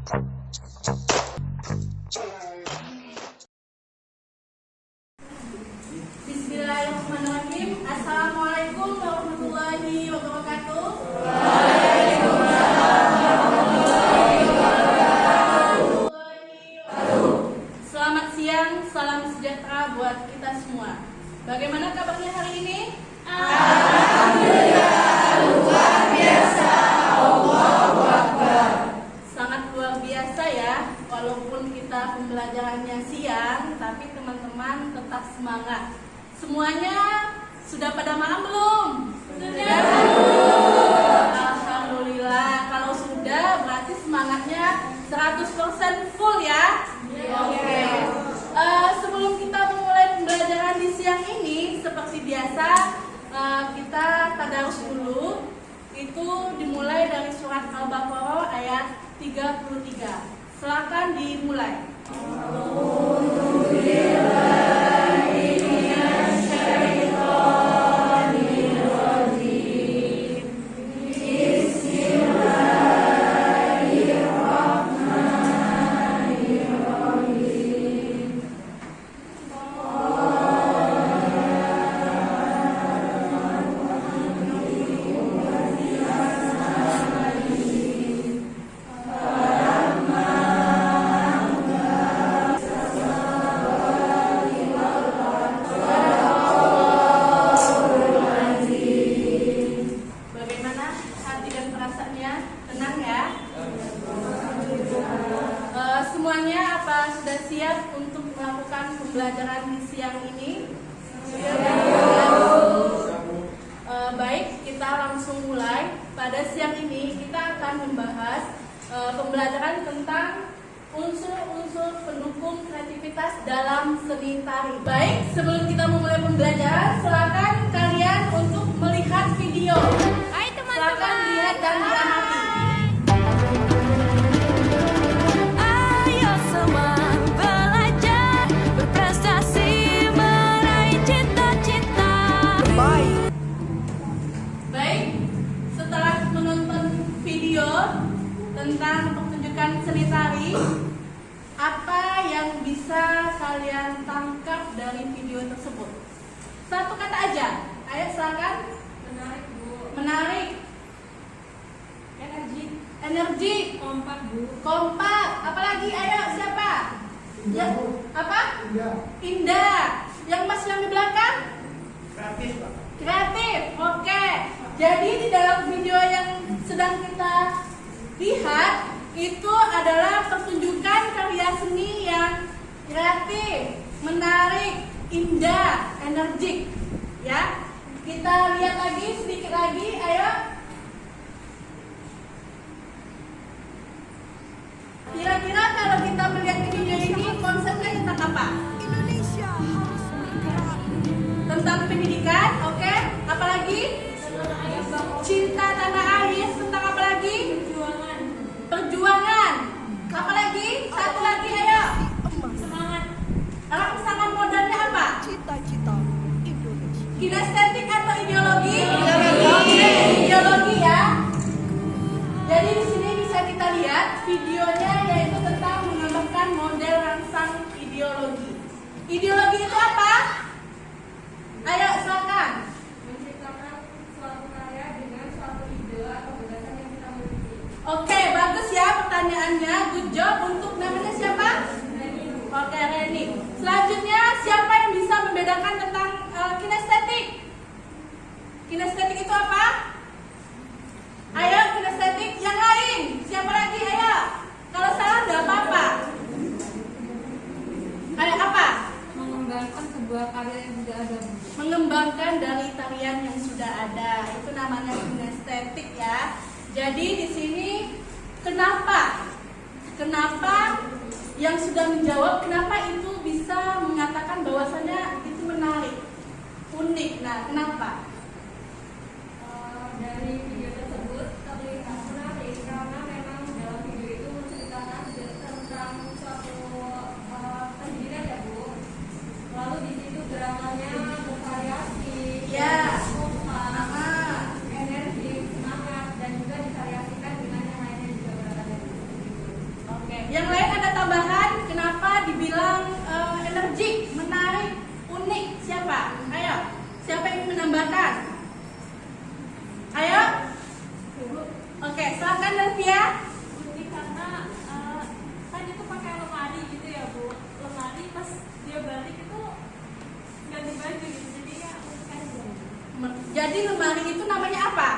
Bismillahirrahmanirrahim. Assalamualaikum warahmatullahi wabarakatuh. Selamat siang, salam sejahtera buat kita semua. Bagaimana kabarnya hari ini? Alhamdulillah, luar biasa. Allahu Akbar. Sangat luar biasa ya. Walaupun kita pembelajarannya siang, tapi teman-teman tetap semangat. Semuanya sudah pada makan belum? Sudah. Alhamdulillah. Kalau sudah berarti semangatnya 100% full ya. Oke. Sebelum kita memulai pembelajaran di siang ini, seperti biasa kita tadarus dulu. Itu dimulai dari surat Al-Baqarah ayat 33. Silakan dimulai. Semuanya apa sudah siap untuk melakukan pembelajaran di siang ini? Baik, kita langsung mulai. Pada siang ini kita akan membahas pembelajaran tentang unsur-unsur pendukung kreativitas dalam seni tari. Baik, sebelum kita memulai pembelajaran, silakan kalian untuk melihat video. Hai teman-teman. Silakan lihat dan diamati. Tentang pertunjukan seni tari, apa yang bisa kalian tangkap dari video tersebut? Satu kata aja. Ayo silakan. Menarik, Bu. Menarik. Energi. Kompak, Bu. Kompak. Apalagi? Ayo siapa? Indah, Bu. Apa? Indah. Indah. Yang Mas yang di belakang? Kreatif, Pak. Kreatif. Oke. Jadi di dalam video yang sedang kita lihat itu adalah pertunjukan karya seni yang kreatif, menarik, indah, energik. Ya, kita lihat lagi sedikit lagi. Ayo. Kira-kira kalau kita melihat video ini konsepnya tentang apa? Indonesia harus bergerak. Tentang pendidikan, oke? Apalagi? Cinta tanah air. Tentang apa lagi? Perjuangan. Apa lagi? Satu lagi, ayo. Semangat. Rangsangan modalnya apa? Cita-cita Indonesia. Kinestetik atau ideologi? Oke, ideologi ya. Jadi di sini bisa kita lihat videonya, yaitu tentang menggambarkan model rangsang ideologi. Ideologi itu apa? Ayo silakan. Menciptakan suatu karya dengan suatu ide atau gagasan yang kita miliki. Oke, bagus ya pertanyaannya. Good job. Untuk namanya siapa? Oke, Reni. Selanjutnya, siapa yang bisa membedakan tentang kinestetik? Kinestetik itu apa? Ayo, kinestetik yang lain. Siapa lagi? Ayo. Kalau salah nggak apa-apa. Ayo, apa? Mengembangkan sebuah karya yang sudah ada. Mengembangkan dari tarian yang sudah ada. Itu namanya kinestetik ya. Jadi di sini kenapa yang sudah menjawab kenapa itu bisa mengatakan bahwasannya itu menarik, unik. Nah, kenapa? Dari video tersebut terlihat menarik karena memang dalam video itu menceritakan tentang suatu pendidikan ya, Bu. Lalu di situ gerakannya bervariasi. Ya. Energi, semangat, dan juga divariasikan dengan yang lainnya juga berada di situ. energik, menarik, unik. Siapa? Ayo. Siapa yang ingin menambahkan? Ayo. Oke, silakan Delvia. Unik karena kan itu pakai lemari gitu ya Bu. Lemari pas dia balik itu ganti baju gitu, jadi ya unik aja. Jadi lemari itu namanya apa?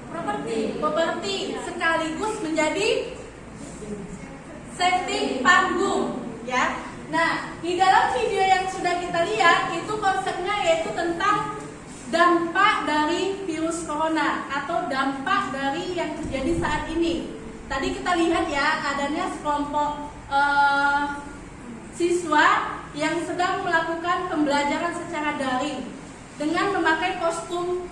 Properti. Properti sekaligus menjadi setting panggung, ya. Nah, di dalam video yang sudah kita lihat itu konsepnya yaitu tentang dampak dari virus corona atau dampak dari yang terjadi saat ini. Tadi kita lihat ya, adanya sekelompok siswa yang sedang melakukan pembelajaran secara daring dengan memakai kostum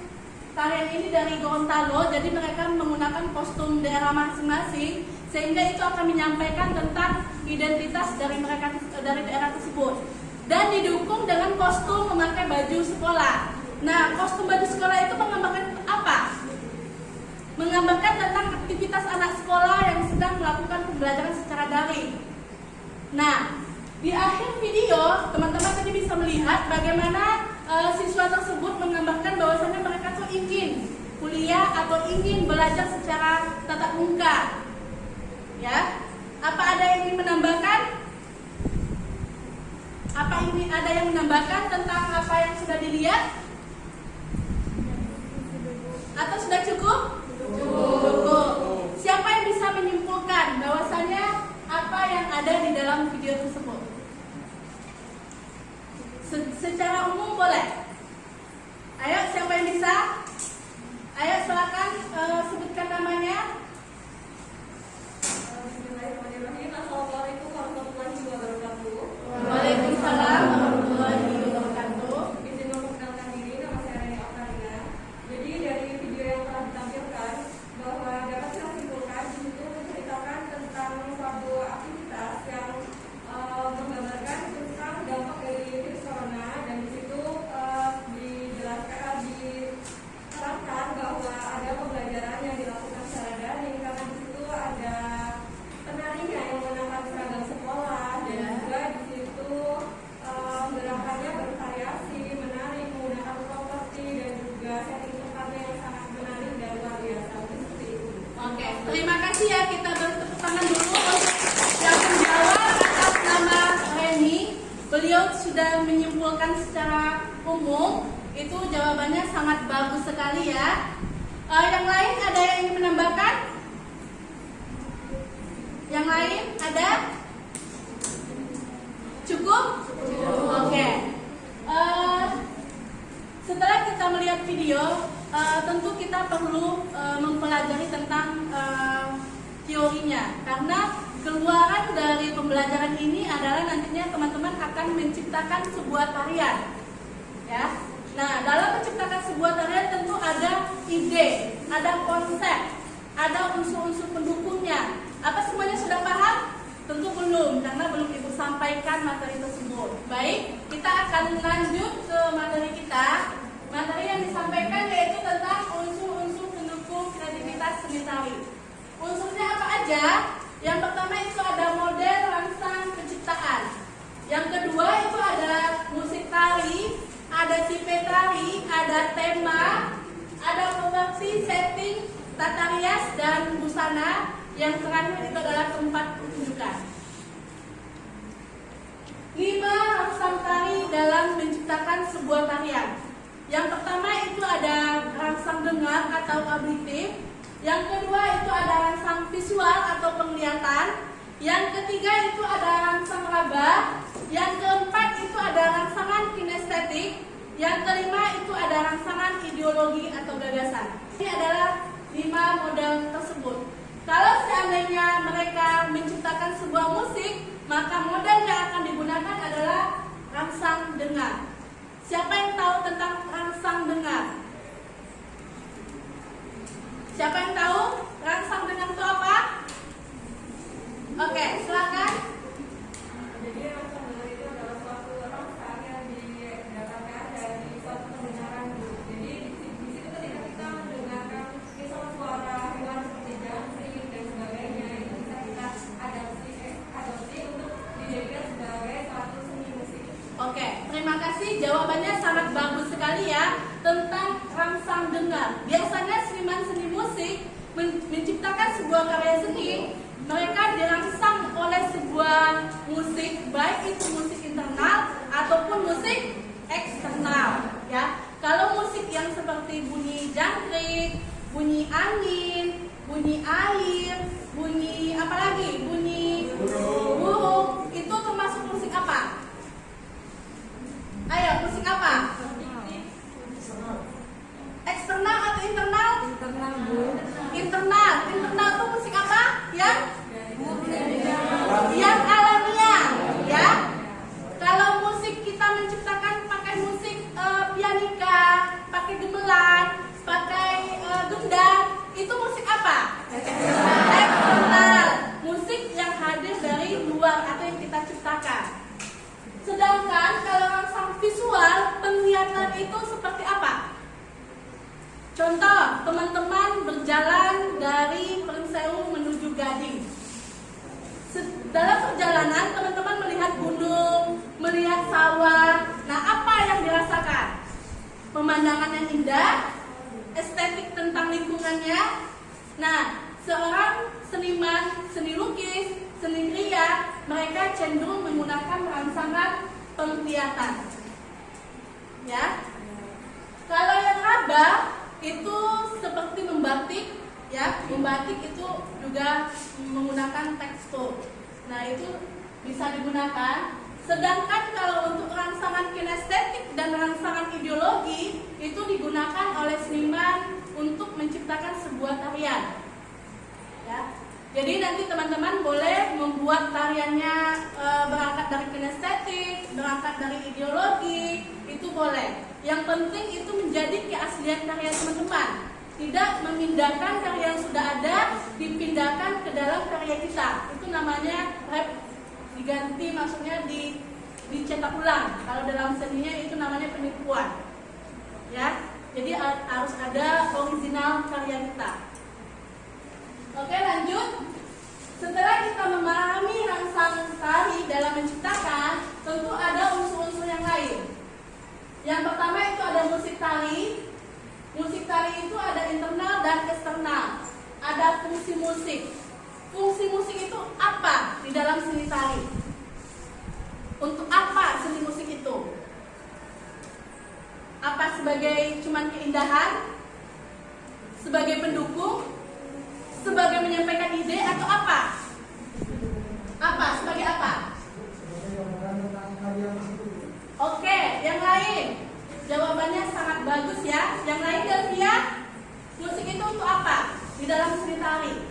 tarian ini dari Gorontalo. Jadi mereka menggunakan kostum daerah masing-masing, sehingga itu akan menyampaikan tentang identitas dari mereka dari daerah tersebut, dan didukung dengan kostum memakai baju sekolah. Nah, kostum baju sekolah itu menggambarkan apa? Menggambarkan tentang aktivitas anak sekolah yang sedang melakukan pembelajaran secara daring. Nah, di akhir video teman-teman tadi bisa melihat bagaimana siswa tersebut menggambarkan bahwasannya mereka tuh ingin kuliah atau ingin belajar secara tatap muka. Ya, apa ada yang ingin menambahkan? Apa ini ada yang menambahkan tentang apa yang sudah dilihat? Atau sudah cukup? Cukup. Siapa yang bisa menyimpulkan bahwasannya apa yang ada di dalam video tersebut? Secara umum boleh. Ayo, siapa yang bisa? Ayo silakan sebutkan namanya. Bismillahirrahmanirrahim. Assalamualaikum warahmatullahi wabarakatuh. Waalaikumsalam warahmatullahi wabarakatuh. Izin memperkenalkan diri, nama saya Reni Okarina. Jadi dari video yang telah ditampilkan bahwa dapat saya simpulkan di situ menceritakan tentang suatu aktivitas yang menggambarkan tentang dampak dari virus corona, dan di situ diterangkan bahwa ada pembelajaran yang dilakukan secara daring karena di situ ada penarinya yang mengenakan seragam sekolah, dan juga di situ gerakannya bervariasi, menarik, menggunakan properti, dan juga setting tempatnya yang sangat menarik dan luar biasa. Mungkin seperti itu. Oke, terima kasih ya, kita beri tepuk tangan dulu untuk yang menjawab atas nama Reni. Beliau sudah menyimpulkan secara umum, itu jawabannya sangat bagus sekali ya. Yang lain ada yang ingin menambahkan? Yang lain ada? Cukup? Oke. Setelah kita melihat video, tentu kita perlu mempelajari tentang teorinya, karena keluaran dari pembelajaran ini adalah nantinya teman-teman akan menciptakan sebuah tarian, ya. Nah, dalam menciptakan sebuah tarian tentu ada ide, ada konsep, ada unsur-unsur pendukungnya. Apa semuanya sudah paham? Tentu belum, karena belum Ibu sampaikan materi tersebut. Baik, kita akan lanjut ke materi kita. Materi yang disampaikan yaitu tentang unsur-unsur pendukung kreativitas seni tari. Unsurnya apa aja? Yang pertama itu ada model rangsang penciptaan. Yang kedua itu ada musik tari, ada tipe tari, ada tema, ada properti, setting, tata rias, dan busana. Yang terakhir itu adalah tempat pertunjukan. 5 rangsang tari dalam menciptakan sebuah tarian. Yang pertama itu ada rangsang dengar atau auditif. Yang kedua itu ada rangsang visual atau penglihatan. Yang ketiga itu ada rangsang raba. Yang keempat itu ada rangsangan kinestetik. Yang kelima itu ada rangsangan ideologi atau gagasan. Ini adalah 5 model tersebut. Kalau seandainya mereka menciptakan sebuah musik, maka model yang akan digunakan adalah rangsang dengar. Siapa yang tahu tentang rangsang dengar? Siapa yang tahu rangsang dengar itu apa? Oke, silakan. Jadi rangsang dengar itu adalah suatu rangsang yang didapatkan dari suatu pendengaran. Jadi di situ ketika kita mendengarkan misalnya suara hewan seperti jangkrik dan sebagainya, itu bisa kita adopsi untuk dijadikan sebagai suatu seni musik kasih jawabannya sangat bagus sekali ya tentang rangsang dengar. Biasanya seniman seni musik menciptakan sebuah karya seni, mereka dirangsang oleh sebuah musik, baik itu musik internal ataupun musik eksternal ya. Kalau musik yang seperti bunyi jangkrik, bunyi angin, bunyi air, bunyi apa lagi? Bunyi burung, itu termasuk musik apa? Ayo, musik apa? Eksternal atau internal? Internal, Bu. Internal. Internal itu musik apa? Yang alamiah, ya. Kalau musik kita menciptakan pakai musik pianika, pakai gemelan, pakai gendang, itu musik apa? Eksternal. Musik yang hadir dari luar atau yang kita ciptakan. Sedangkan kalau rangsang visual, penglihatan itu seperti apa? Contoh, teman-teman berjalan dari Pringsewu menuju Gading. Dalam perjalanan, teman-teman melihat gunung, melihat sawah. Nah, apa yang dirasakan? Pemandangan yang indah, estetik tentang lingkungannya. Nah, seorang seniman, seni lukis, seni kria, mereka cenderung menggunakan rangsangan penglihatan. Ya. Kalau yang raba itu seperti membatik, ya. Membatik itu juga menggunakan tekstur. Nah, itu bisa digunakan. Sedangkan kalau untuk rangsangan kinestetik dan rangsangan ideologi itu digunakan oleh seniman untuk menciptakan sebuah tarian. Ya. Jadi nanti teman-teman boleh membuat tariannya berangkat dari kinestetik, berangkat dari ideologi, itu boleh. Yang penting itu menjadi keaslian karya teman-teman. Tidak memindahkan karya yang sudah ada, dipindahkan ke dalam karya kita. Itu namanya diganti, maksudnya dicetak ulang. Kalau dalam seninya itu namanya penipuan. Ya, jadi harus ada original karya kita. Oke, lanjut. Setelah kita memahami rangsang tari dalam menciptakan, tentu ada unsur-unsur yang lain. Yang pertama itu ada musik tari. Musik tari itu ada internal dan eksternal. Ada fungsi musik. Fungsi musik itu apa di dalam seni tari? Untuk apa seni musik itu? Apa sebagai cuman keindahan? Sebagai pendukung? Sebagai menyampaikan ide atau apa? Apa? Sebagai apa? Oke, yang lain. Jawabannya sangat bagus ya. Yang lain Delvia, musik itu untuk apa? Di dalam seni tari.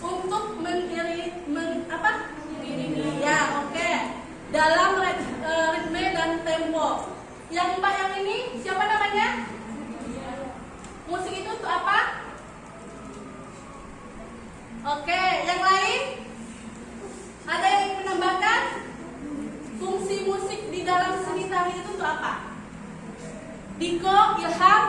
Untuk mengiringi apa? Ya, oke. Dalam ritme dan tempo. Yang Mbak yang ini siapa namanya? Musik itu untuk apa? Oke, yang lain? Ada yang ingin menambahkan? Fungsi musik di dalam seni tari itu untuk apa? Diko, Ilham?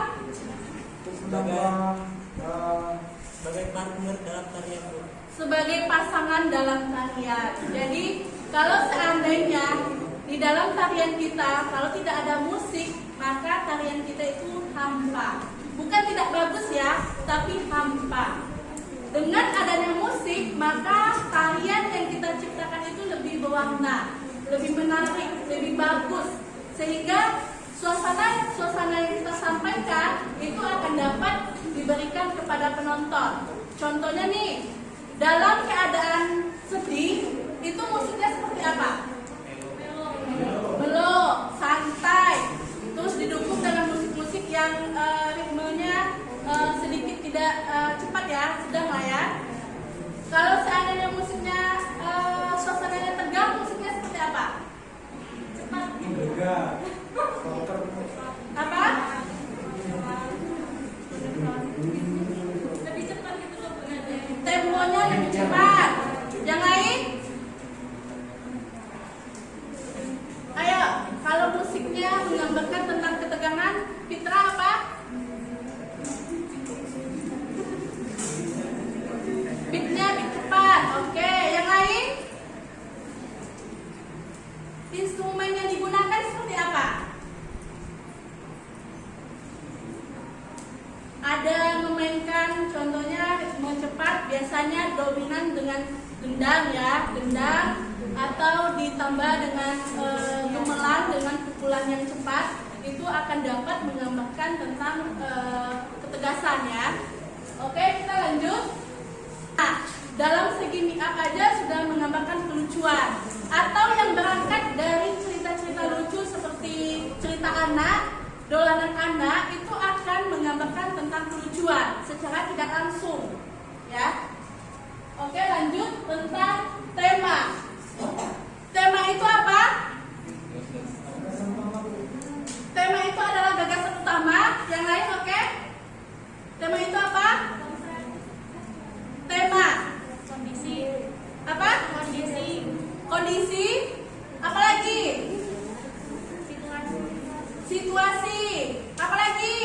Sebagai partner dalam tarian, Bu. Sebagai pasangan dalam tarian. Jadi kalau seandainya di dalam tarian kita kalau tidak ada musik, maka tarian kita itu hampa. Bukan tidak bagus ya, tapi hampa. Dengan adanya musik, maka tarian yang kita ciptakan itu lebih berwarna, lebih menarik, lebih bagus, sehingga suasana yang kita sampaikan itu akan dapat diberikan kepada penonton. Contohnya nih, dalam keadaan sedih, itu musiknya seperti apa? Melo, santai, terus didukung dengan musik-musik yang ritmenya sedikit tidak cepat ya, sedang lah ya. Kalau seandainya musiknya suasananya tegang, musiknya seperti apa? Cepat. Apa? Lebih cepat gitu loh, Bu. Temponya lebih cepat. Yang lain? Ayo, kalau musiknya menggambarkan tentang ketegangan, Fitra apa? Beatnya beat cepat. Oke, yang lain? Instrumen yang digunakan biasanya dominan dengan gendang ya, gendang atau ditambah dengan gemelan dengan pukulan yang cepat, itu akan dapat menggambarkan tentang ketegasan ya. Oke, kita lanjut. Nah, dalam segi make up aja sudah menggambarkan kelucuan, atau yang berangkat dari cerita-cerita lucu seperti cerita anak, dolanan anak, itu akan menggambarkan tentang kelucuan secara tidak langsung ya. Oke, lanjut tentang tema. Tema itu apa? Tema itu adalah gagasan utama. Yang lain oke? Tema itu apa? Tema. Kondisi. Apa? Kondisi. Kondisi. Apalagi? Situasi. Apalagi?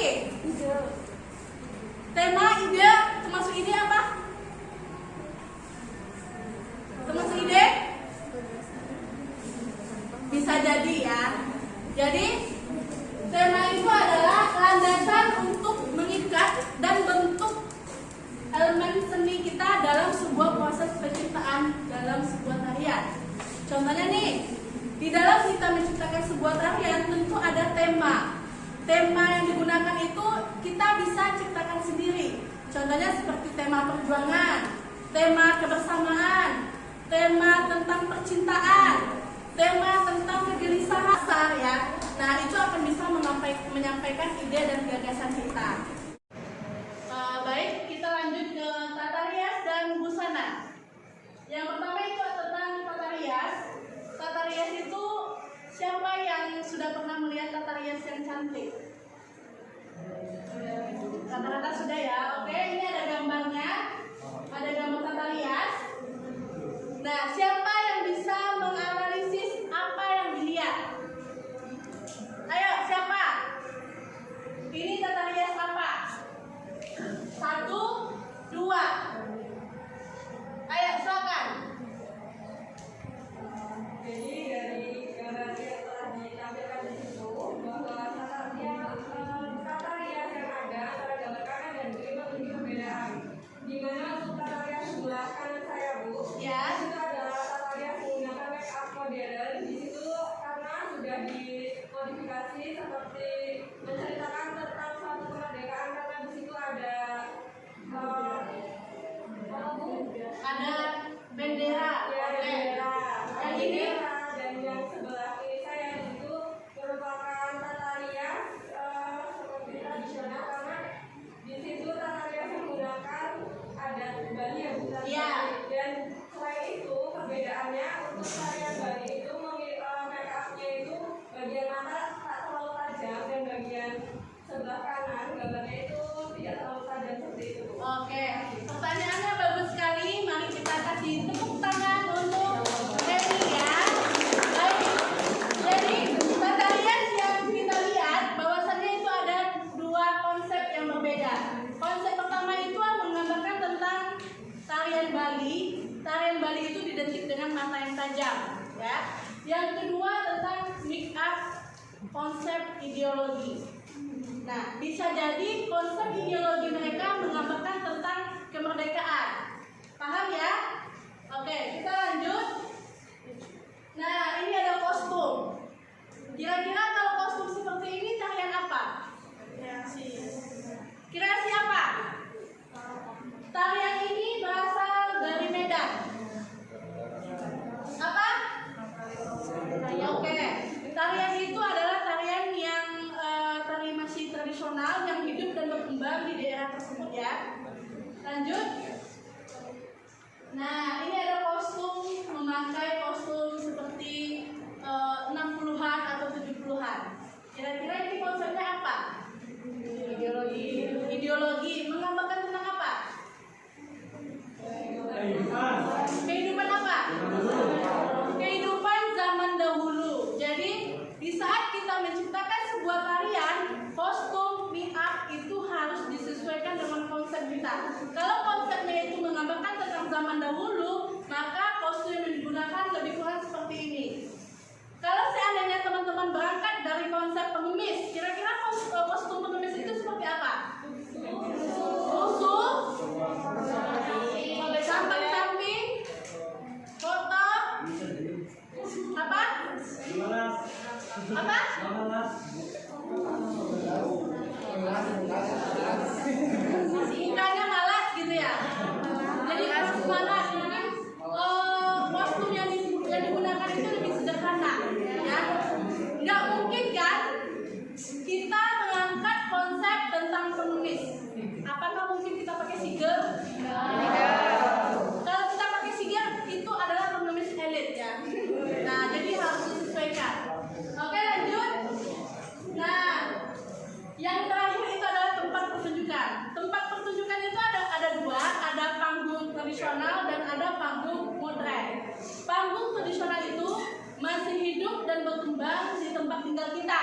Tema, ide, termasuk ide apa? Termasuk ide? Bisa jadi ya. Jadi tema itu adalah landasan untuk mengikat dan bentuk elemen seni kita dalam sebuah proses penciptaan dalam sebuah tarian. Contohnya nih, di dalam kita menciptakan sebuah tarian tentu ada tema. Tema yang digunakan itu kita bisa ciptakan sendiri. Contohnya seperti tema perjuangan, tema kebersamaan, tema tentang percintaan, tema tentang kegelisahan ya. Nah, itu akan bisa menyampaikan ide dan gagasan kita. Baik, kita lanjut ke tata rias dan busana. Yang pertama itu tentang tata rias. Tata rias itu siapa yang sudah pernah melihat tata rias yang cantik? Rata-rata sudah ya. Oke, ini ada gambarnya. Ada gambar tata rias. Nah, siapa yang bisa menganalisis apa yang dilihat? Ayo, siapa? Ini tata rias apa? 1, 2. Ayo, silakan. Jadi dari gambar yang telah ditampilkan di situ bahwa tata rias yang ada antara gambar kanan dan kiri memiliki perbedaan. Di mana untuk tata rias sebelah kanan saya Bu, Ya. itu adalah tata rias menggunakan make up modern. Di situ karena sudah dimodifikasi seperti menceritakan tentang suatu kemerdekaan, karena di situ ada Ada bendera. ya, Oke. bendera. Yang ini? Dan yang sebelah kiri saya itu merupakan tata rias seperti tradisional, karena di situ tata rias menggunakan adat Bali yang bukan Iya. Dan selain itu perbedaannya untuk tarian Bali itu make up-nya itu bagian mata tak terlalu tajam dan bagian sebelah kanan gambarnya itu tidak terlalu tajam seperti itu. Oke, pertanyaannya bagus sekali. Mari kita kasih tepuk tangan untuk Reni ya. Baik, jadi tata rias yang kita lihat bahwasannya itu ada 2 konsep yang berbeda. Konsep pertama itu menggambarkan tentang tarian Bali. Tarian Bali itu identik dengan mata yang tajam, ya. Yang kedua tentang make up konsep ideologi. Nah, bisa jadi konsep ideologi mereka menggambarkan tentang kemerdekaan. Paham ya? Oke, kita lanjut. Nah, ini ada kostum. Kira-kira kalau kostum seperti ini tarian apa? Kreasi apa? Tarian ini berasal dari Medan. Apa? Oke. Tarian itu adalah tarian yang tari masih tradisional yang hidup dan berkembang di daerah tersebut ya. Lanjut. Nah, ini ada kostum, memakai kostum seperti 60-an atau 70-an. Kira-kira ini konsepnya apa? Ideologi menggambarkan tentang apa? Kehidupan apa? Kehidupan zaman dahulu. Jadi di saat kita menciptakan sebuah tarian, kostum make up itu harus disesuaikan dengan konsep kita. Kalau konsepnya itu menggambarkan tentang zaman dahulu, maka kostum yang digunakan lebih kurang seperti ini. Kalau seandainya teman-teman berangkat dari konsep pengemis, kira-kira kostum pengemis itu seperti apa? Rusuh, dan berkembang di tempat tinggal kita,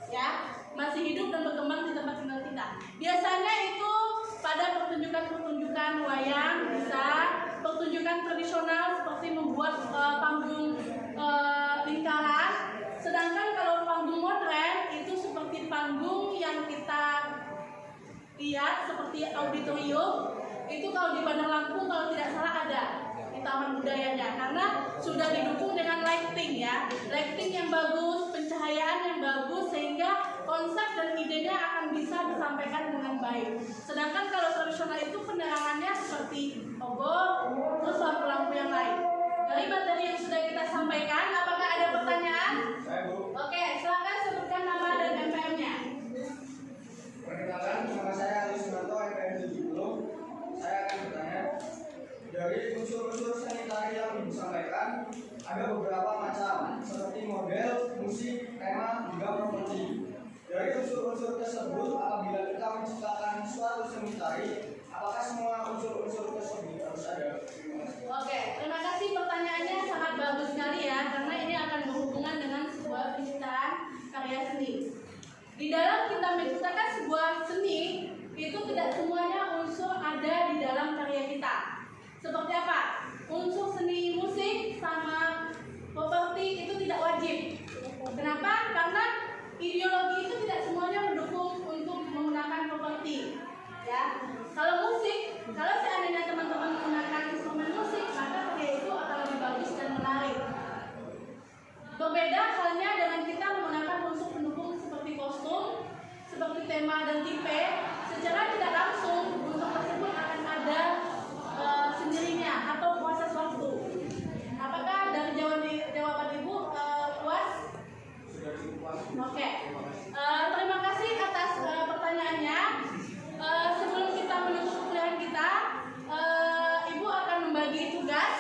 ya, masih hidup dan berkembang di tempat tinggal kita. Biasanya itu pada pertunjukan-pertunjukan wayang, bisa pertunjukan tradisional seperti membuat panggung lingkaran. Sedangkan kalau panggung modern itu seperti panggung yang kita lihat seperti auditorium, itu kalau di Bandar Lampung kalau tidak salah ada di Taman Budayanya, karena sudah didukung dengan lighting, ya, lighting yang bagus, pencahayaan yang bagus, sehingga konsep dan idenya akan bisa disampaikan dengan baik. Sedangkan kalau tradisional itu penerangannya seperti obor, terus lampu-lampu yang lain. Dari materi yang sudah kita sampaikan, apakah ada pertanyaan? Oke, silakan sebutkan nama dan MPM-nya. Perkenalkan, nama saya Ali Sumanto, MPM 70. Saya akan bertanya, dari unsur-unsur seni tari yang disampaikan, ada beberapa macam, seperti model, musik, tema, hingga properti. Dari unsur-unsur tersebut, apabila kita menciptakan suatu seni tari, apakah semua unsur-unsur tersebut harus ada? Oke, terima kasih, pertanyaannya sangat bagus sekali, ya, karena ini akan berhubungan dengan sebuah penciptaan karya seni. Di dalam kita menciptakan sebuah seni, itu tidak semuanya unsur ada di dalam karya kita. Seperti apa? Unsur seni musik sama properti itu tidak wajib. Kenapa? Karena ideologi itu tidak semuanya mendukung untuk menggunakan properti. Ya, kalau musik, kalau seandainya teman-teman menggunakan instrumen musik, maka karya itu akan lebih bagus dan menarik. Berbeda halnya dengan kita menggunakan unsur pendukung seperti kostum, seperti tema dan tipe. Secara tidak langsung unsur tersebut akan ada sendirinya atau proses waktu. Apakah dari jawaban Ibu puas? Oke. Terima kasih atas pertanyaannya. Sebelum kita menutup kuliah kita, Ibu akan membagi tugas.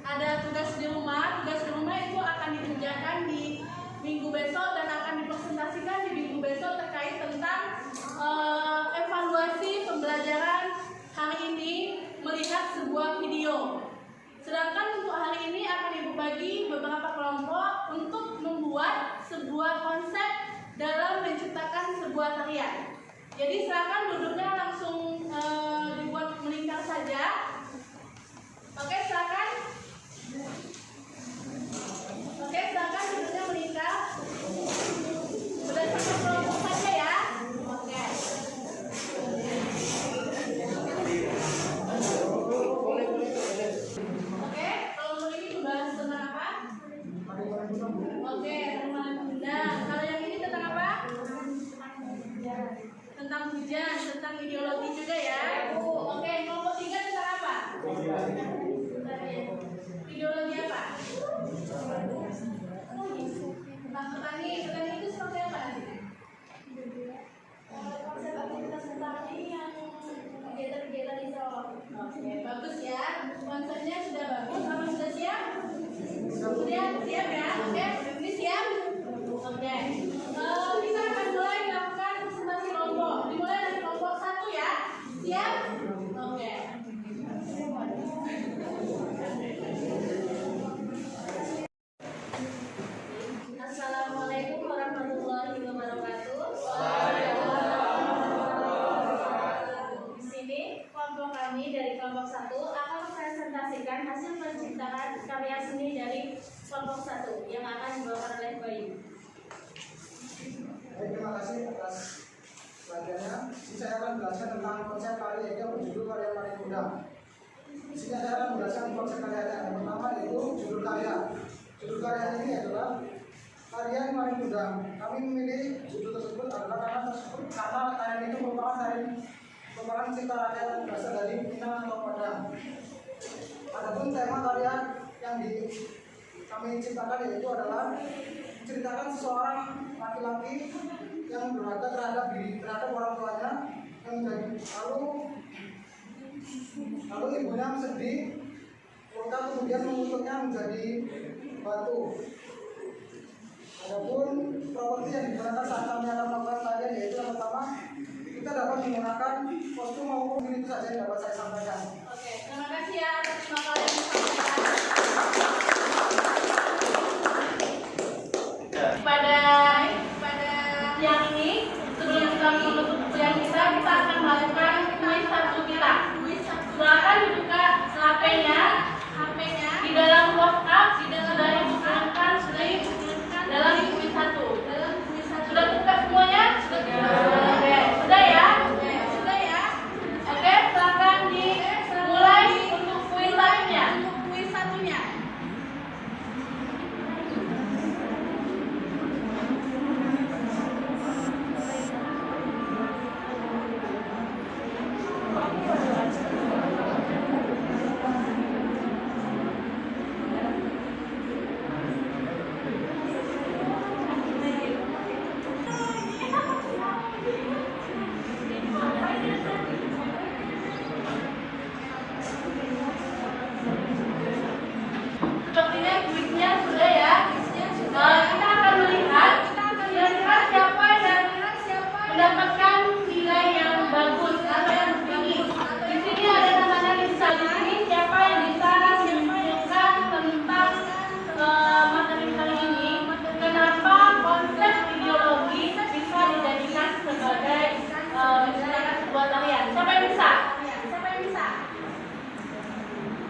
Ada tugas di rumah. Tugas di rumah itu akan dikerjakan di minggu besok dan akan dipresentasikan di minggu besok terkait tentang evaluasi pembelajaran hari ini melihat sebuah video. Sedangkan untuk hari ini akan Ibu bagi beberapa kelompok untuk membuat sebuah konsep dalam menciptakan sebuah karya. Jadi silakan duduknya langsung dibuat melingkar saja. Oke, silakan. Oke, silakan duduknya melingkar. Berdasarkan kelompok saja, ya. Oke. Oke, kelompok ini membahas tentang apa? Oke, tentang benda. Kalau yang ini tentang apa? Tentang hujan, tentang ideologi juga, ya. Oke, kelompok 3 tentang apa? Ideologi apa? Tentang petani. Petani itu seperti apa nanti? Konsep aktivitas petani yang kegiatan-kegiatan di sawah. Oke, bagus, ya. Konsepnya sudah bagus. Apa sudah siap? Sudah siap, ya. Oke, ini siap. Oke. Kita akan mulai melakukan presentasi kelompok. Dimulai dari kelompok 1, ya. Siap? Oke. Assalamualaikum warahmatullahi wabarakatuh. Di sini kelompok kami dari kelompok 1 akan mempresentasikan hasil penciptaan karya seni dari kelompok 1 yang akan dibawakan oleh Bayu. Baik, terima kasih atas pelajarannya. Di sini saya akan menjelaskan tentang konsep karya yang berjudul karya paling mudah. Di sini saya akan menjelaskan konsep karyanya. Yang pertama yaitu judul karya. Judul karya ini adalah karya yang paling mudah. Kami memilih judul tersebut adalah karena karya itu merupakan cipta karya yang berasal dari Minang atau Padang. Adapun tema karya yang kami ciptakan yaitu adalah menceritakan seseorang laki-laki yang durhaka terhadap orang tuanya yang menjadi lalu ibunya sedih, maka kemudian mengutuknya menjadi batu. Adapun properti yang digunakan saat kami akan melakukan karya yaitu yang pertama, kita dapat menggunakan kostum maupun itu saja yang dapat saya sampaikan. Oke, terima kasih, ya, atas makalah yang disampaikan.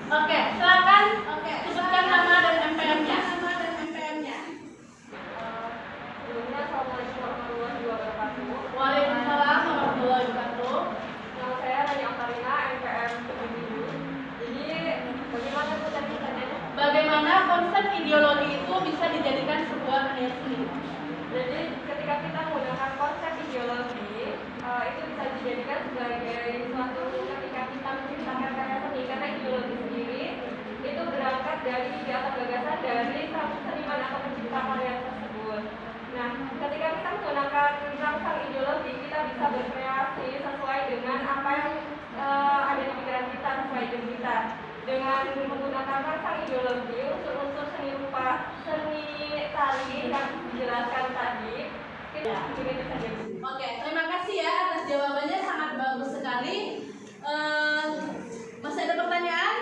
Oke, silakan sebutkan nama dan MPM-nya. Sebelumnya, Assalamualaikum warahmatullahi wabarakatuh. Waalaikumsalam warahmatullahi wabarakatuh. Nama saya Rani Akarina, MPM 77. Jadi, bagaimana Bu tadi pertanyaannya? Bagaimana konsep ideologi itu bisa dijadikan sebuah karya seni? Jadi, ketika kita menggunakan konsep ideologi, itu bisa dijadikan sebagai suatu ketika kita menciptakan karya seni, karena ideologi sendiri itu berangkat dari ide atau gagasan dari sang seniman atau pencipta karya tersebut. Nah, ketika kita menggunakan rangsang ideologi, kita bisa berkreasi sesuai dengan apa yang ada di pikiran kita, sesuai dengan kita. Dengan menggunakan rangsang ideologi, unsur-unsur seni rupa, seni tari yang dijelaskan tadi, kita begitu saja. Oke, terima kasih ya atas jawabannya, sangat bagus sekali. Masih ada pertanyaan?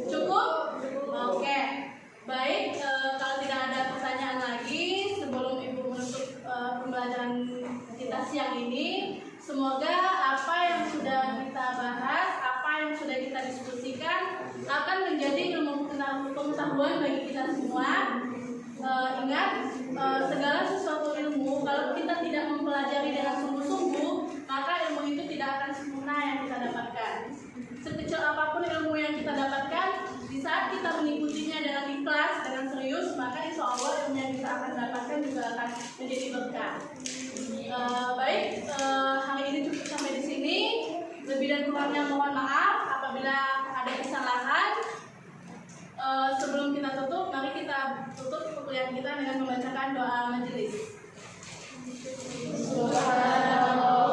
Cukup? Oke, baik. Kalau tidak ada pertanyaan lagi, sebelum Ibu menutup pembelajaran kita siang ini, semoga apa yang sudah kita bahas, apa yang sudah kita diskusikan akan menjadi ilmu pengetahuan bagi kita semua. Ingat, segala sesuatu ilmu kalau kita tidak mempelajari dengan sungguh-sungguh, maka ilmu itu tidak akan sempurna yang kita dapatkan. Sekecil apapun ilmu yang kita dapatkan, di saat kita mengikutinya dengan ikhlas, dengan serius, maka insya Allah ilmu yang kita akan dapatkan juga akan menjadi berkah. Baik, hari ini cukup sampai di sini. Lebih dan kurangnya mohon maaf apabila ada kesalahan. Sebelum kita tutup, mari kita tutup perkuliahan kita dengan membacakan doa majelis. Subhanallah.